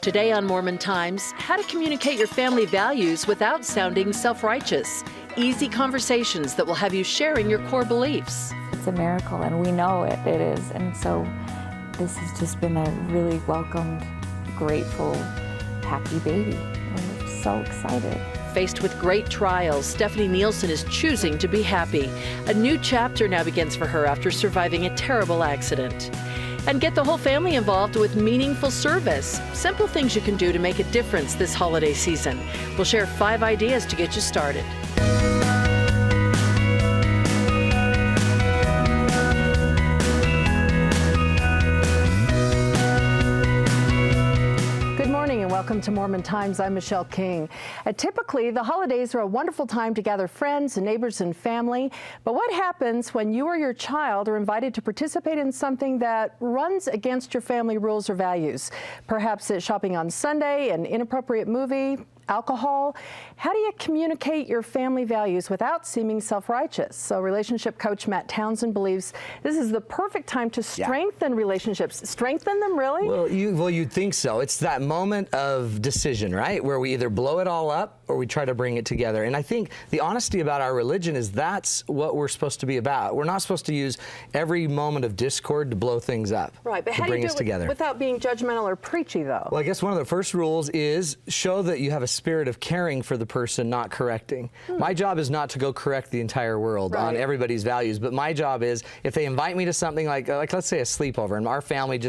Today on Mormon Times, how to communicate your family values without sounding self-righteous. Easy conversations that will have you sharing your core beliefs. It's a miracle, and we know it is. And so this has just been a really welcomed, grateful, happy baby. And we're so excited. Faced with great trials, Stephanie Nielsen is choosing to be happy. A new chapter now begins for her after surviving a terrible accident. And get the whole family involved with meaningful service. Simple things you can do to make a difference this holiday season. We'll share 5 ideas to get you started. Welcome to Mormon Times. I'm Michelle King. Typically, the holidays are a wonderful time to gather friends and neighbors and family. But what happens when you or your child are invited to participate in something that runs against your family rules or values? Perhaps it's shopping on Sunday, an inappropriate movie, alcohol. How do you communicate your family values without seeming self-righteous? So relationship coach Matt Townsend believes this is the perfect time to strengthen relationships. Strengthen them, really? Well, you'd think so. It's that moment of decision, right? Where we either blow it all up or we try to bring it together. And I think the honesty about our religion is that's what we're supposed to be about. We're not supposed to use every moment of discord to blow things up. Right, but how do you do it without being judgmental or preachy, though? Well, I guess one of the first rules is show that you have a spirit of caring for the person, not correcting. My job is not to go correct the entire world on everybody's values, but my job is if they invite me to something like let's say a sleepover, and our family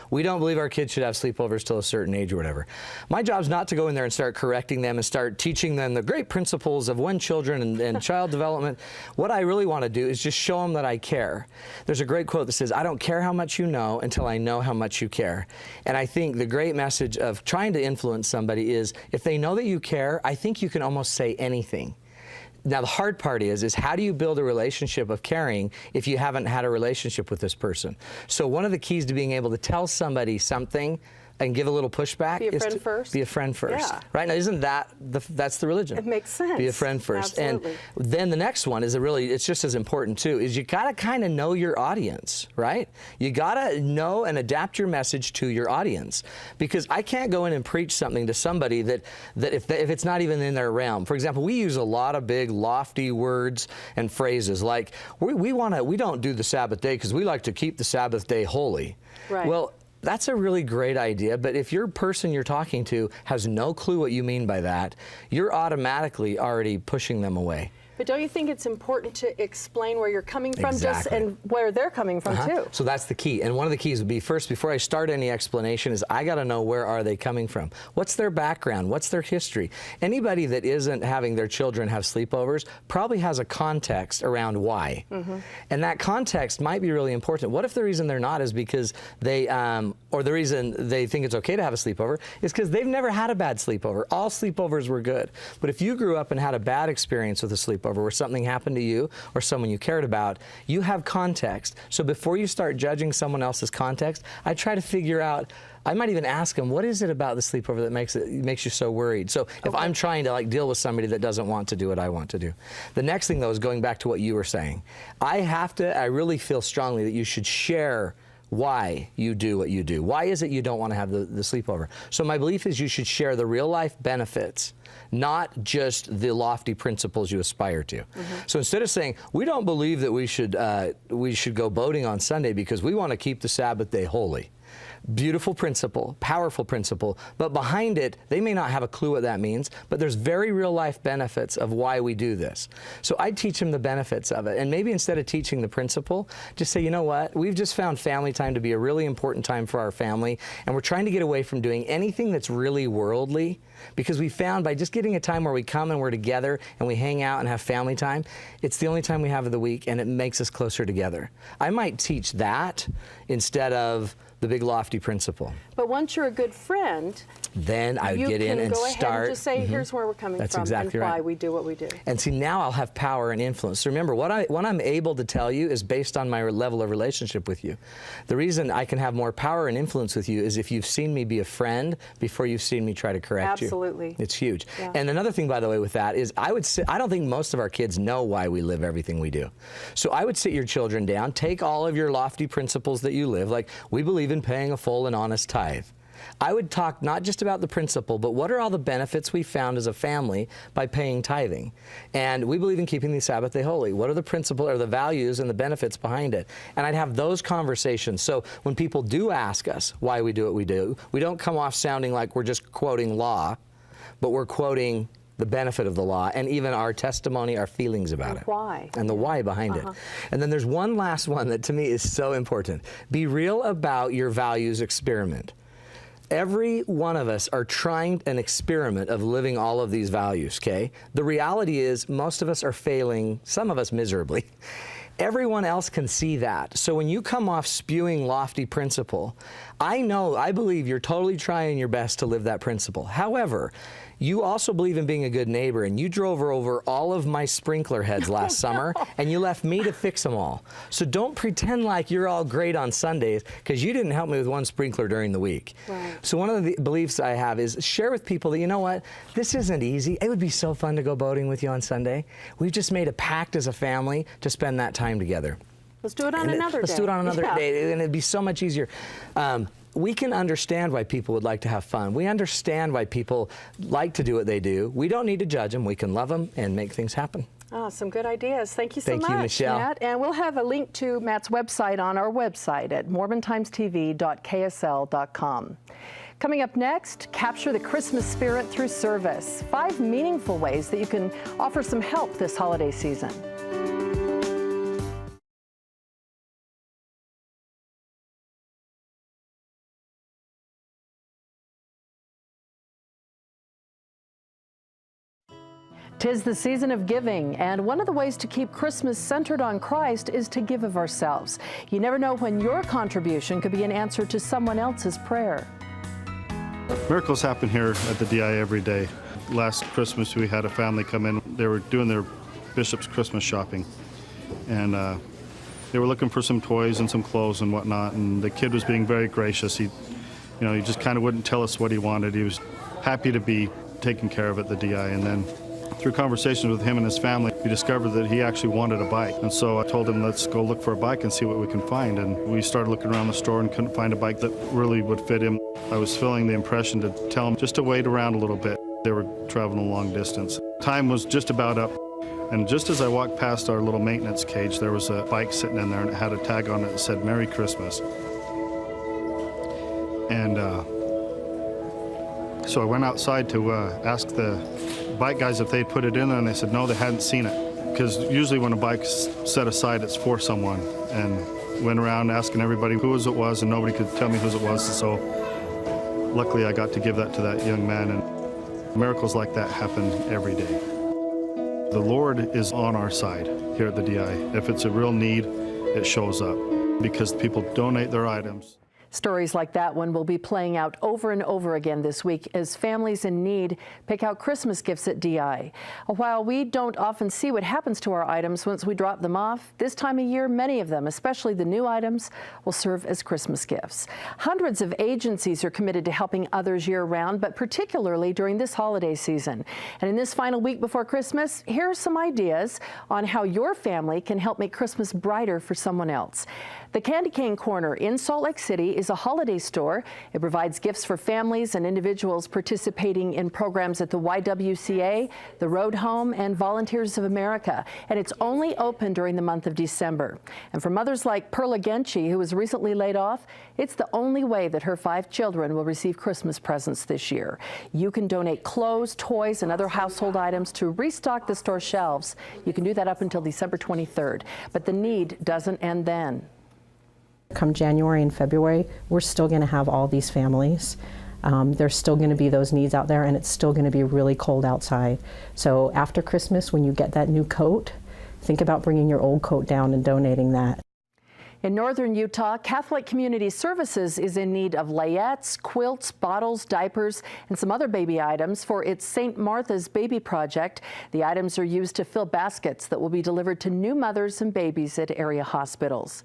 we don't believe our kids should have sleepovers till a certain age or whatever. My job is not to go in there and start correcting them and start teaching them the great principles of when children and child development. What I really want to do is just show them that I care. There's a great quote that says, "I don't care how much you know until I know how much you care." And I think the great message of trying to influence somebody is if they know that you care, I think you can almost say anything. Now, the hard part is how do you build a relationship of caring if you haven't had a relationship with this person? So one of the keys to being able to tell somebody something and give a little pushback is to be a friend first. Yeah. Right? Now, isn't that's the religion? It makes sense. Be a friend first. Absolutely. And then the next one is it's just as important too, is you gotta kind of know your audience, right? You gotta know and adapt your message to your audience. Because I can't go in and preach something to somebody that if it's not even in their realm. For example, we use a lot of big, lofty words and phrases like, we don't do the Sabbath day because we like to keep the Sabbath day holy. Right. Well, that's a really great idea, but if your person you're talking to has no clue what you mean by that, you're automatically already pushing them away. But don't you think it's important to explain where you're coming from Exactly. and where they're coming from too? So that's the key. And one of the keys would be first, before I start any explanation, is I got to know where are they coming from? What's their background? What's their history? Anybody that isn't having their children have sleepovers probably has a context around why. And that context might be really important. What if the reason they're not is because they, or the reason they think it's okay to have a sleepover is because they've never had a bad sleepover. All sleepovers were good. But if you grew up and had a bad experience with a sleepover, where something happened to you or someone you cared about, you have context. So before you start judging someone else's context, I try to figure out, I might even ask them, what is it about the sleepover that makes you so worried? So if I'm trying to deal with somebody that doesn't want to do what I want to do. The next thing though is going back to what you were saying. I really feel strongly that you should share why you do what you do. Why is it you don't want to have the sleepover? So my belief is you should share the real life benefits, not just the lofty principles you aspire to. So instead of saying, we don't believe that we should go boating on Sunday because we want to keep the Sabbath day holy. Beautiful principle, powerful principle, but behind it, they may not have a clue what that means, but there's very real life benefits of why we do this. So I teach them the benefits of it, and maybe instead of teaching the principle, just say, you know what, we've just found family time to be a really important time for our family, and we're trying to get away from doing anything that's really worldly, because we found by just getting a time where we come and we're together and we hang out and have family time, it's the only time we have of the week, and it makes us closer together. I might teach that instead of the big lofty principle. But once you're a good friend, then I would get in and go ahead start. And just say, here's where we're coming That's from exactly and why right. we do what we do. And see, now I'll have power and influence. So remember, what I'm able to tell you is based on my level of relationship with you. The reason I can have more power and influence with you is if you've seen me be a friend before you've seen me try to correct you. Absolutely. It's huge. Yeah. And another thing, by the way, with that is I don't think most of our kids know why we live everything we do. So I would sit your children down, take all of your lofty principles that you live, like we believe in paying a full and honest tithe. I would talk not just about the principle, but what are all the benefits we found as a family by paying tithing? And we believe in keeping the Sabbath day holy. What are the principles or the values and the benefits behind it? And I'd have those conversations. So when people do ask us why we do what we do, we don't come off sounding like we're just quoting law, but we're quoting the benefit of the law and even our testimony, our feelings about it. Why. And the why behind it. And then there's one last one that to me is so important. Be real about your values experiment. Every one of us are trying an experiment of living all of these values, okay? The reality is most of us are failing, some of us miserably. Everyone else can see that. So when you come off spewing lofty principle, I believe you're totally trying your best to live that principle. However, you also believe in being a good neighbor, and you drove over all of my sprinkler heads last summer, and you left me to fix them all. So don't pretend like you're all great on Sundays, because you didn't help me with one sprinkler during the week. Right. So one of the beliefs I have is share with people that, you know what, this isn't easy. It would be so fun to go boating with you on Sunday. We've just made a pact as a family to spend that time together. Let's do it on another day. Let's do it on another day, and it'd be so much easier. We can understand why people would like to have fun. We understand why people like to do what they do. We don't need to judge them. We can love them and make things happen. Oh, some good ideas. Thank you so much, Thank you, Michelle. Matt. And we'll have a link to Matt's website on our website at mormontimestv.ksl.com. Coming up next, capture the Christmas spirit through service. 5 meaningful ways that you can offer some help this holiday season. Tis the season of giving, and one of the ways to keep Christmas centered on Christ is to give of ourselves. You never know when your contribution could be an answer to someone else's prayer. Miracles happen here at the DI every day. Last Christmas we had a family come in. They were doing their Bishop's Christmas shopping, and they were looking for some toys and some clothes and whatnot, and the kid was being very gracious. He just kind of wouldn't tell us what he wanted. He was happy to be taken care of at the DI, and then through conversations with him and his family, we discovered that he actually wanted a bike. And so I told him, let's go look for a bike and see what we can find. And we started looking around the store and couldn't find a bike that really would fit him. I was feeling the impression to tell him just to wait around a little bit. They were traveling a long distance. Time was just about up. And just as I walked past our little maintenance cage, there was a bike sitting in there and it had a tag on it that said, Merry Christmas. And so I went outside to ask the bike guys if they'd put it in there, and they said no, they hadn't seen it. Because usually when a bike's set aside, it's for someone. And went around asking everybody whose it was, and nobody could tell me whose it was. And so luckily I got to give that to that young man, and miracles like that happen every day. The Lord is on our side here at the DI. If it's a real need, it shows up because people donate their items. Stories like that one will be playing out over and over again this week as families in need pick out Christmas gifts at DI. While we don't often see what happens to our items once we drop them off, this time of year, many of them, especially the new items, will serve as Christmas gifts. Hundreds of agencies are committed to helping others year-round, but particularly during this holiday season. And in this final week before Christmas, here are some ideas on how your family can help make Christmas brighter for someone else. The Candy Cane Corner in Salt Lake City is a holiday store. It provides gifts for families and individuals participating in programs at the YWCA, the Road Home, and Volunteers of America. And it's only open during the month of December. And for mothers like Perla Genchi, who was recently laid off, it's the only way that her 5 children will receive Christmas presents this year. You can donate clothes, toys, and other household items to restock the store shelves. You can do that up until December 23rd. But the need doesn't end then. Come January and February, we're still going to have all these families. There's still going to be those needs out there, and it's still going to be really cold outside. So after Christmas, when you get that new coat, think about bringing your old coat down and donating that. In northern Utah, Catholic Community Services is in need of layettes, quilts, bottles, diapers, and some other baby items for its St. Martha's Baby Project. The items are used to fill baskets that will be delivered to new mothers and babies at area hospitals.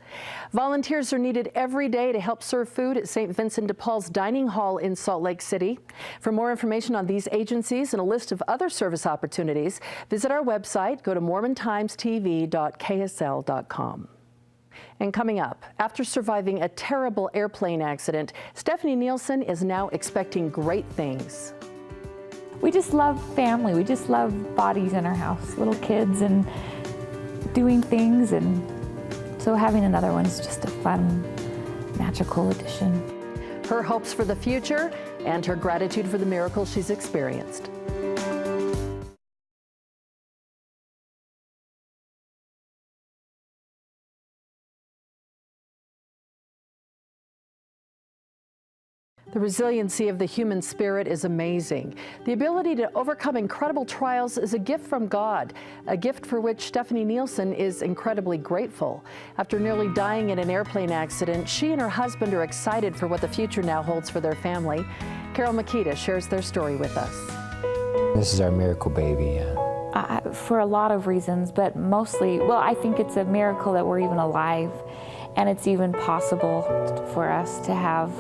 Volunteers are needed every day to help serve food at St. Vincent de Paul's Dining Hall in Salt Lake City. For more information on these agencies and a list of other service opportunities, visit our website. Go to mormontimestv.ksl.com. And coming up, after surviving a terrible airplane accident, Stephanie Nielsen is now expecting great things. We just love family. We just love bodies in our house, little kids and doing things. And so having another one's just a fun, magical addition. Her hopes for the future and her gratitude for the miracles she's experienced. The resiliency of the human spirit is amazing. The ability to overcome incredible trials is a gift from God, a gift for which Stephanie Nielsen is incredibly grateful. After nearly dying in an airplane accident, she and her husband are excited for what the future now holds for their family. Carol Makita shares their story with us. This is our miracle baby. For a lot of reasons, but mostly, well, I think it's a miracle that we're even alive, and it's even possible for us to have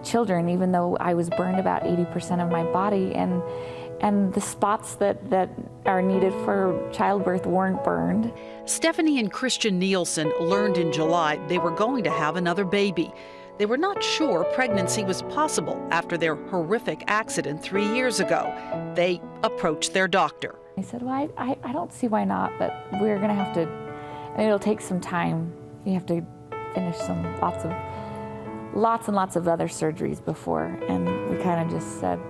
children, even though I was burned about 80% of my body, and the spots that are needed for childbirth weren't burned. Stephanie and Christian Nielsen learned in July they were going to have another baby. They were not sure pregnancy was possible after their horrific accident 3 years ago. They approached their doctor. I said, well, I don't see why not, but we're gonna have to, and it'll take some time. You have to finish lots and lots of other surgeries before, and we kind of just said,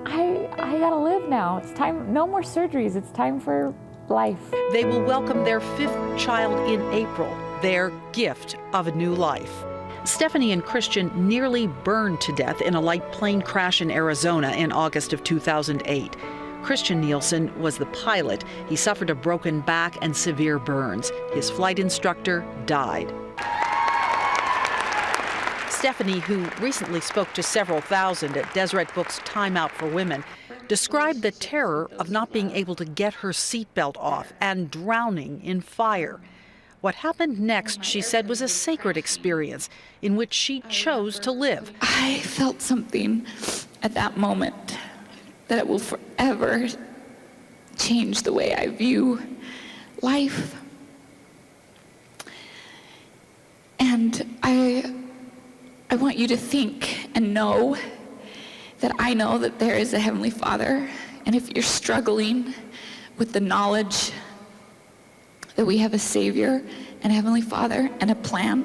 I gotta live now. It's time, no more surgeries. It's time for life. They will welcome their 5th child in April, their gift of a new life. Stephanie and Christian nearly burned to death in a light plane crash in Arizona in August of 2008. Christian Nielsen was the pilot. He suffered a broken back and severe burns. His flight instructor died. Stephanie, who recently spoke to several thousand at Deseret Book's Time Out for Women, described the terror of not being able to get her seatbelt off and drowning in fire. What happened next, she said, was a sacred experience in which she chose to live. I felt something at that moment that it will forever change the way I view life. And I want you to think and know that I know that there is a Heavenly Father, and if you're struggling with the knowledge that we have a Savior and a Heavenly Father and a plan.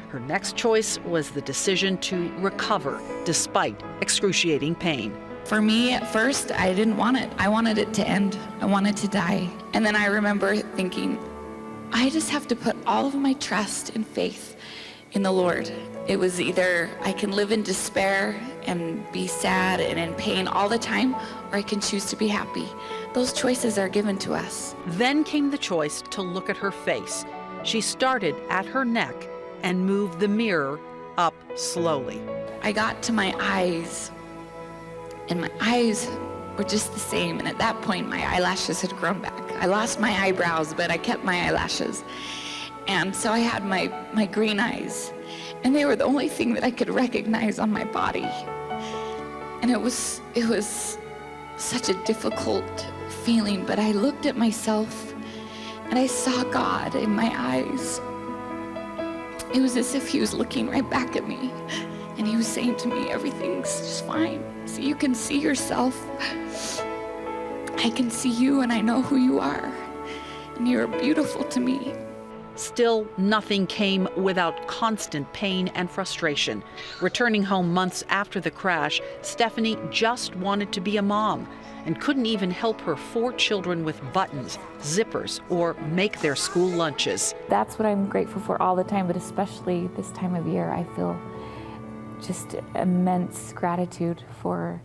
Her next choice was the decision to recover despite excruciating pain. For me, at first, I didn't want it. I wanted it to end. I wanted to die. And then I remember thinking, I just have to put all of my trust and faith in the Lord. It was either I can live in despair and be sad and in pain all the time, or I can choose to be happy. Those choices are given to us. Then came the choice to look at her face. She started at her neck and moved the mirror up slowly. I got to my eyes, and my eyes were just the same. And at that point, my eyelashes had grown back. I lost my eyebrows, but I kept my eyelashes. And so I had my green eyes, and they were the only thing that I could recognize on my body. And it was such a difficult feeling, but I looked at myself and I saw God in my eyes. It was as if he was looking right back at me, and he was saying to me, everything's just fine. So you can see yourself. I can see you, and I know who you are, and you're beautiful to me. Still, nothing came without constant pain and frustration. Returning home months after the crash, Stephanie just wanted to be a mom and couldn't even help her 4 children with buttons, zippers, or make their school lunches. That's what I'm grateful for all the time, but especially this time of year, I feel just immense gratitude for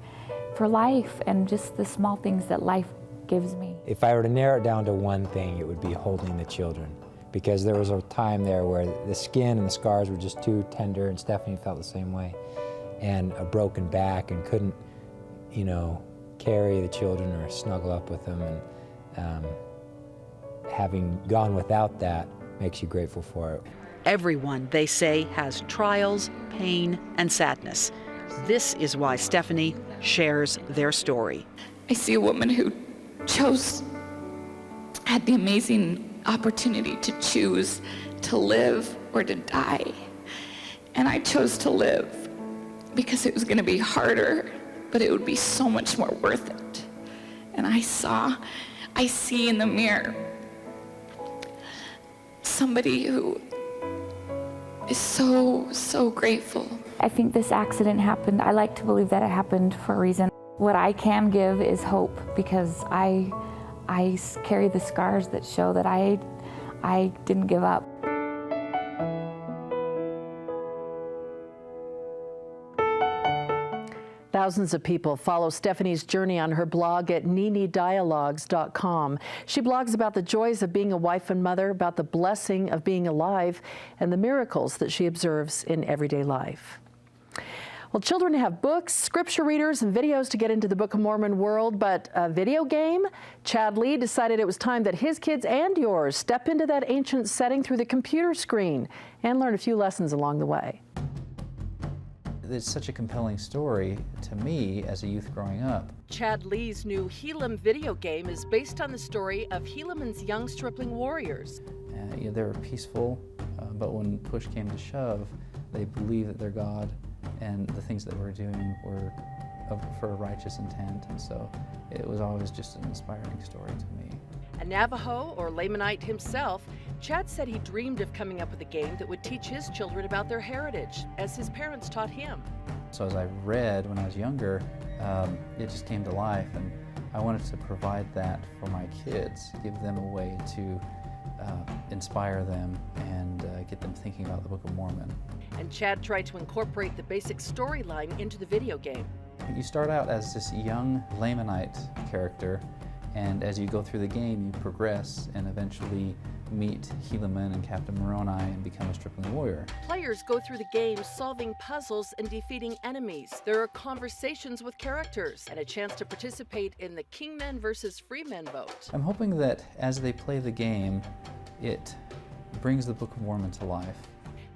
life and just the small things that life gives me. If I were to narrow it down to one thing, it would be holding the children. Because there was a time there where the skin and the scars were just too tender, and Stephanie felt the same way. And a broken back, and couldn't, carry the children or snuggle up with them. And having gone without that makes you grateful for it. Everyone, they say, has trials, pain, and sadness. This is why Stephanie shares their story. I see a woman who had the amazing opportunity to choose to live or to die. And I chose to live because it was going to be harder, but it would be so much more worth it. And I see in the mirror somebody who is so, so grateful. I think this accident happened. I like to believe that it happened for a reason. What I can give is hope, because I carry the scars that show that I didn't give up. Thousands of people follow Stephanie's journey on her blog at NiniDialogues.com. She blogs about the joys of being a wife and mother, about the blessing of being alive, and the miracles that she observes in everyday life. Well, children have books, scripture readers, and videos to get into the Book of Mormon world, but a video game? Chad Lee decided it was time that his kids and yours step into that ancient setting through the computer screen and learn a few lessons along the way. It's such a compelling story to me as a youth growing up. Chad Lee's new Helam video game is based on the story of Helaman's young stripling warriors. They were peaceful, but when push came to shove, they believed that their God and the things that we're doing were for a righteous intent, and so it was always just an inspiring story to me. A Navajo or Lamanite himself, Chad said he dreamed of coming up with a game that would teach his children about their heritage, as his parents taught him. So as I read when I was younger, it just came to life, and I wanted to provide that for my kids, give them a way to inspire them and get them thinking about the Book of Mormon. And Chad tried to incorporate the basic storyline into the video game. You start out as this young Lamanite character, and as you go through the game, you progress and eventually meet Helaman and Captain Moroni and become a stripling warrior. Players go through the game solving puzzles and defeating enemies. There are conversations with characters and a chance to participate in the Kingmen versus Freemen vote. I'm hoping that as they play the game, it brings the Book of Mormon to life.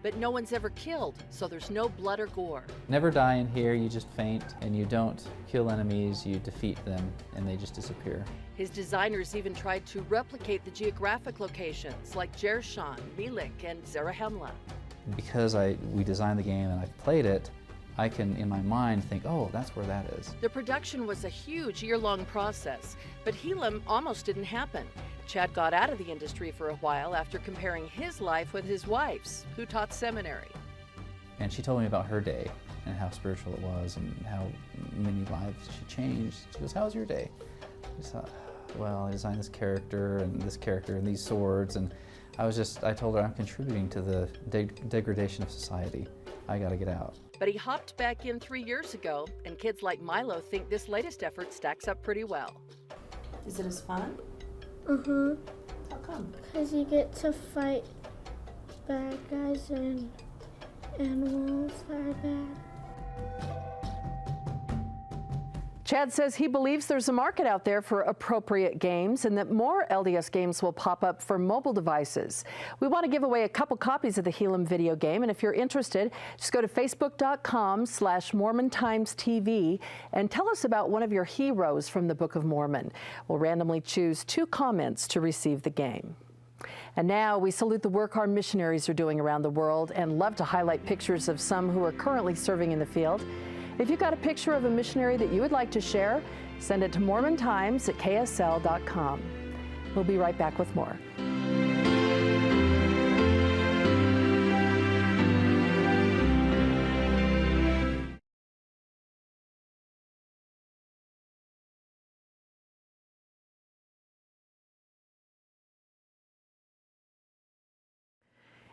But no one's ever killed, so there's no blood or gore. Never die in here, you just faint, and you don't kill enemies, you defeat them, and they just disappear. His designers even tried to replicate the geographic locations like Jershan, Melek, and Zarahemla. Because we designed the game and I've played it, I can, in my mind, think, oh, that's where that is. The production was a huge year-long process, but Helam almost didn't happen. Chad got out of the industry for a while after comparing his life with his wife's, who taught seminary. And she told me about her day and how spiritual it was and how many lives she changed. She goes, how was your day? I thought, well, I designed this character and these swords, and I told her I'm contributing to the degradation of society. I gotta get out. But he hopped back in 3 years ago, and kids like Milo think this latest effort stacks up pretty well. Is it as fun? Uh-huh. How come? Because you get to fight bad guys and animals that are bad. Chad says he believes there's a market out there for appropriate games and that more LDS games will pop up for mobile devices. We want to give away a couple copies of the Helam video game, and if you're interested, just go to facebook.com/MormonTimesTV and tell us about one of your heroes from the Book of Mormon. We'll randomly choose 2 comments to receive the game. And now we salute the work our missionaries are doing around the world and love to highlight pictures of some who are currently serving in the field. If you've got a picture of a missionary that you would like to share, send it to MormonTimes@KSL.com. We'll be right back with more.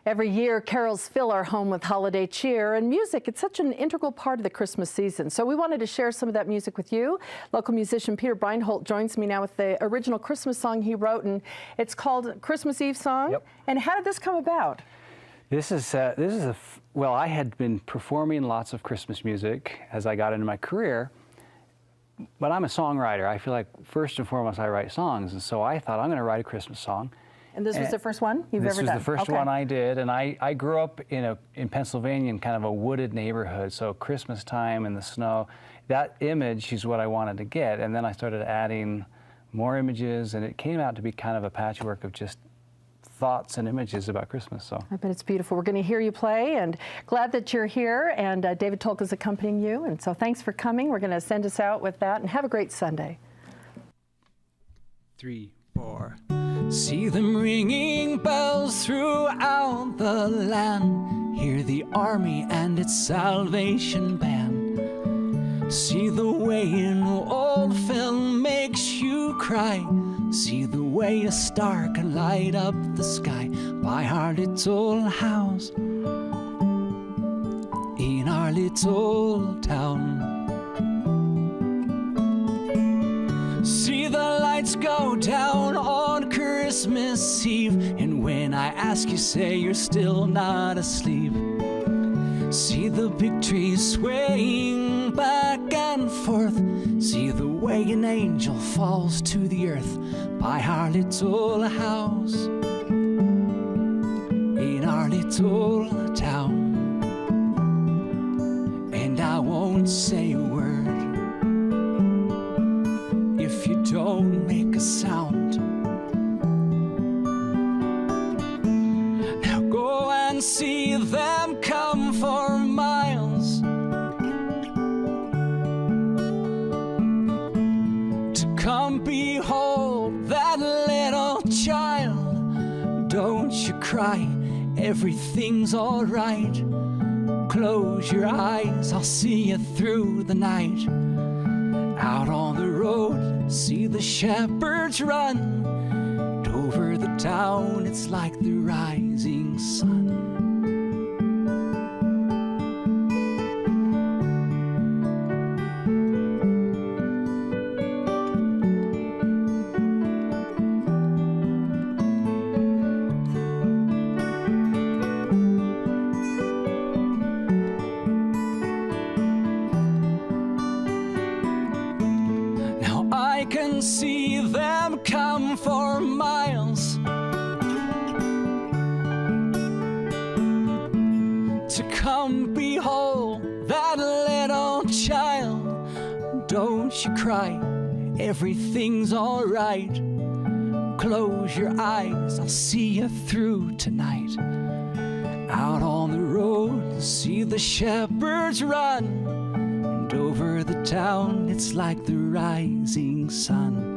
Every year, carols fill our home with holiday cheer, and music, it's such an integral part of the Christmas season. So we wanted to share some of that music with you. Local musician Peter Breinholt joins me now with the original Christmas song he wrote, and it's called Christmas Eve Song. Yep. And how did this come about? Well, I had been performing lots of Christmas music as I got into my career, but I'm a songwriter. I feel like first and foremost I write songs, and so I thought I'm going to write a Christmas song. And this was the first one you've ever done? This was the first one I did, and I grew up in Pennsylvania in kind of a wooded neighborhood, so Christmas time and the snow, that image is what I wanted to get, and then I started adding more images, and it came out to be kind of a patchwork of just thoughts and images about Christmas. So I bet it's beautiful. We're going to hear you play, and glad that you're here, and David Tolk is accompanying you, and so thanks for coming. We're going to send us out with that, and have a great Sunday. 3, 4. See them ringing bells throughout the land. Hear the army and its salvation band. See the way an old film makes you cry. See the way a star can light up the sky by our little house in our little town. See the lights go down on Christmas Eve, and when I ask you, say you're still not asleep. See the big trees swaying back and forth. See the way an angel falls to the earth by our little house in our little town. And I won't say a word if you don't make a sound. Now go and see them come for miles to come behold that little child. Don't you cry, everything's all right. Close your eyes, I'll see you through the night. Out on the road, see the shepherds run, and over the town it's like the rising sun. I can see them come for miles to come behold that little child. Don't you cry, everything's all right. Close your eyes, I'll see you through tonight. Out on the road, see the shepherds run, and over the town it's like the rising sun.